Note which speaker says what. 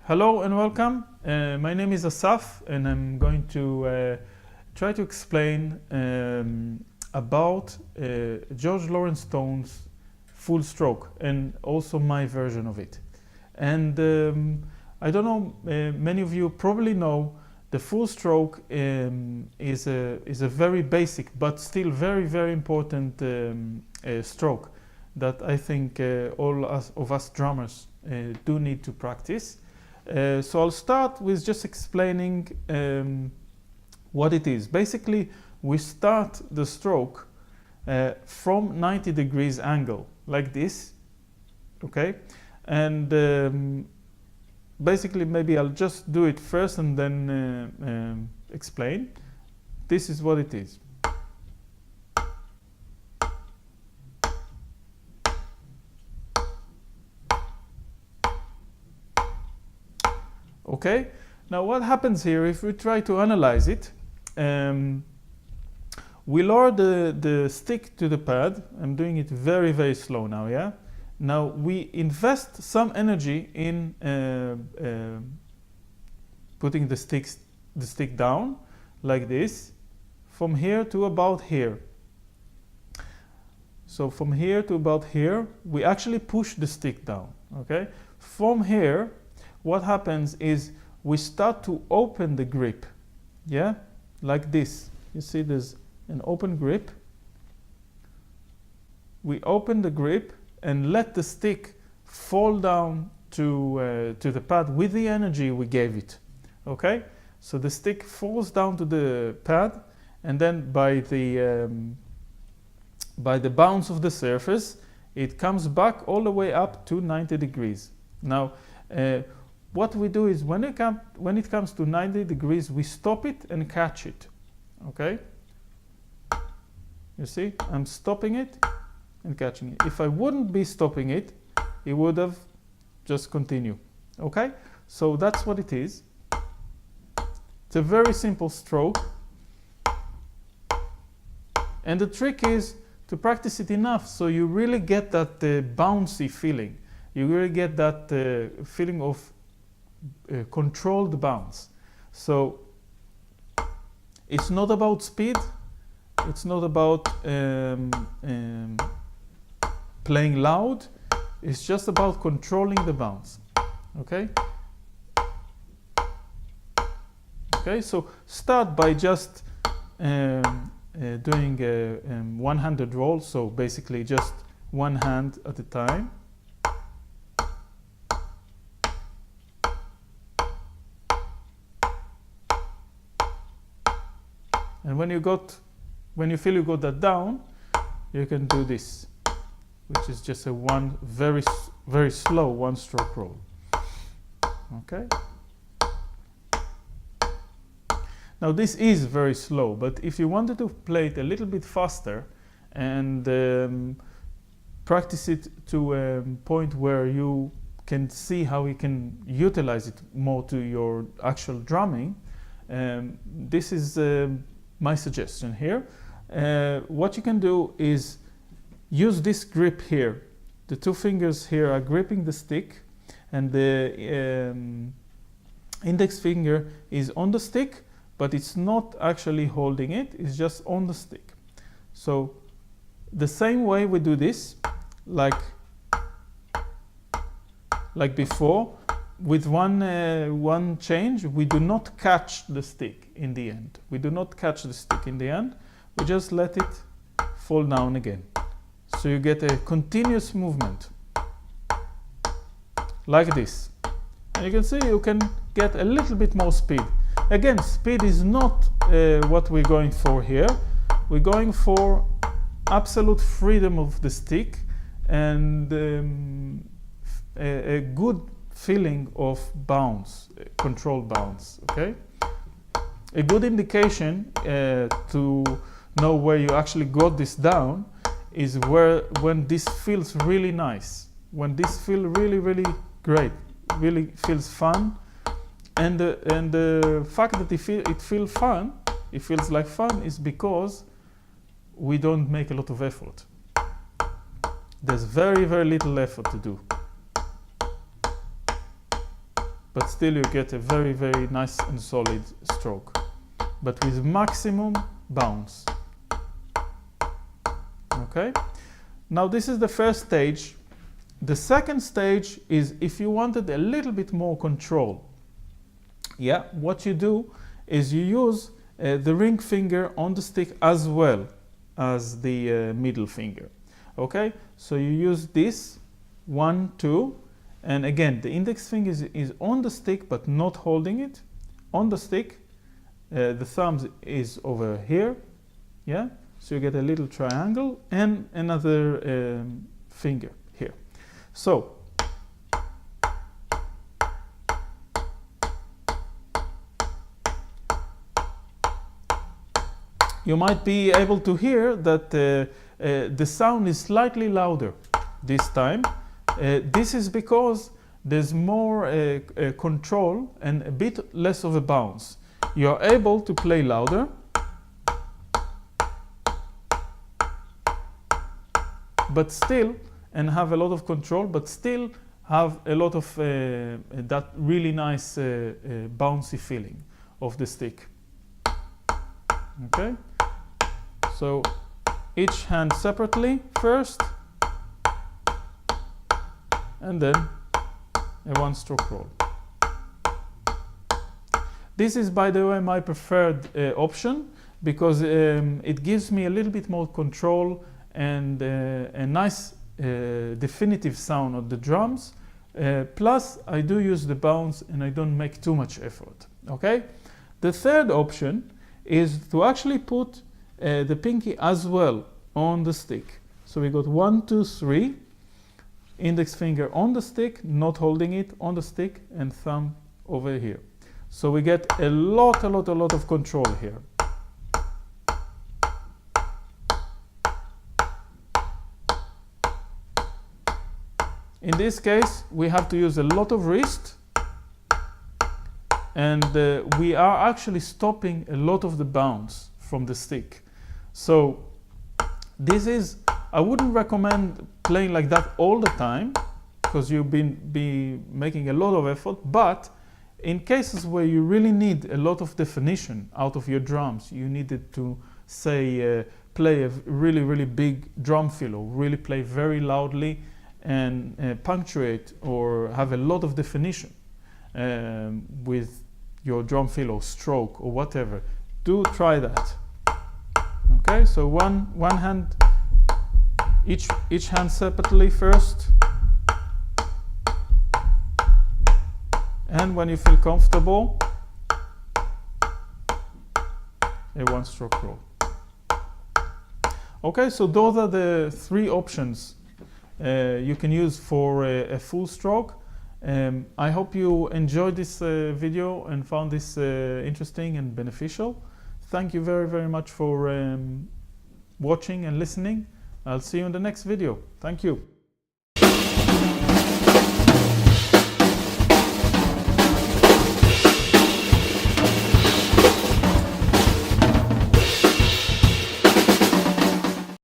Speaker 1: Hello and welcome. My name is Asaf and I'm going to try to explain about George Lawrence Stone's full stroke and also my version of it. And I don't know, many of you probably know the full stroke is a very basic but still very important stroke that I think all of us drummers do need to practice. So I'll start with just explaining what it is. Basically, we start the stroke from 90 degrees angle, like this, okay? And basically, maybe I'll just do it first and then explain. This is what it is. Okay, now what happens here, if we try to analyze it, we lower the stick to the pad. I'm doing it very slow now, yeah? Now we invest some energy in putting the stick down, like this, from here to about here. So from here to about here, we actually push the stick down, okay? From here, what happens is we start to open the grip, yeah, like this. You see there's an open grip. We open the grip and let the stick fall down to the pad with the energy we gave it, okay? So the stick falls down to the pad, and then by the bounce of the surface, it comes back all the way up to 90 degrees. Now, what we do is when it comes to 90 degrees, we stop it and catch it, okay? You see, I'm stopping it and catching it. If I wouldn't be stopping it, it would have just continued, okay? So that's what it is. It's a very simple stroke. And the trick is to practice it enough so you really get that bouncy feeling. You really get that feeling of controlled bounce. So it's not about speed, it's not about playing loud, it's just about controlling the bounce, okay? Okay, so start by just doing a one-handed roll, so basically just one hand at a time. And when you feel you got that down, you can do this, which is just a very slow one-stroke roll. Okay. Now this is very slow, but if you wanted to play it a little bit faster and practice it to a point where you can see how you can utilize it more to your actual drumming, this is my suggestion here. What you can do is use this grip here. The two fingers here are gripping the stick, and the index finger is on the stick, but it's not actually holding it, it's just on the stick. So the same way we do this, like before, with one change, we do not catch the stick in the end. We do not catch the stick in the end. We just let it fall down again. So you get a continuous movement, like this. And you can see you can get a little bit more speed. Again, speed is not what we're going for here. We're going for absolute freedom of the stick and a good feeling of bounce, controlled bounce, okay? A good indication to know where you actually got this down is when this feels really nice, when this feels really great, really feels fun, and the fact that it feels fun, it feels like fun, is because we don't make a lot of effort. There's very little effort to do. but still you get a very, very nice and solid stroke, but with maximum bounce. Okay, now this is the first stage. The second stage is if you wanted a little bit more control. Yeah, what you do is you use the ring finger on the stick as well as the middle finger. Okay, so you use this 1, 2, and again the index finger is on the stick but not holding it on the stick. The thumb is over here. Yeah, so you get a little triangle and another finger here. So you might be able to hear that the sound is slightly louder this time. This is because there's more control and a bit less of a bounce. You're able to play louder, but still, and have a lot of control, but still have a lot of that really nice bouncy feeling of the stick. Okay, so each hand separately first, and then a one-stroke roll. This is, by the way, my preferred option because it gives me a little bit more control and a nice definitive sound on the drums. Plus, I do use the bounce and I don't make too much effort. Okay. The third option is to actually put the pinky as well on the stick. So we got 1, 2, 3. Index finger on the stick, not holding it on the stick, and thumb over here. So we get a lot of control here. In this case, we have to use a lot of wrist, and we are actually stopping a lot of the bounce from the stick. So this is, I wouldn't recommend playing like that all the time because you'll be making a lot of effort, but in cases where you really need a lot of definition out of your drums, you needed to say play a really big drum fill, or really play very loudly and punctuate or have a lot of definition with your drum fill or stroke or whatever, do try that. Okay, so one hand, each hand separately first, and when you feel comfortable, a one-stroke roll. Okay, so those are the 3 options you can use for a full stroke. I hope you enjoyed this video and found this interesting and beneficial. Thank you very much for watching and listening. I'll see you in the next video. Thank you.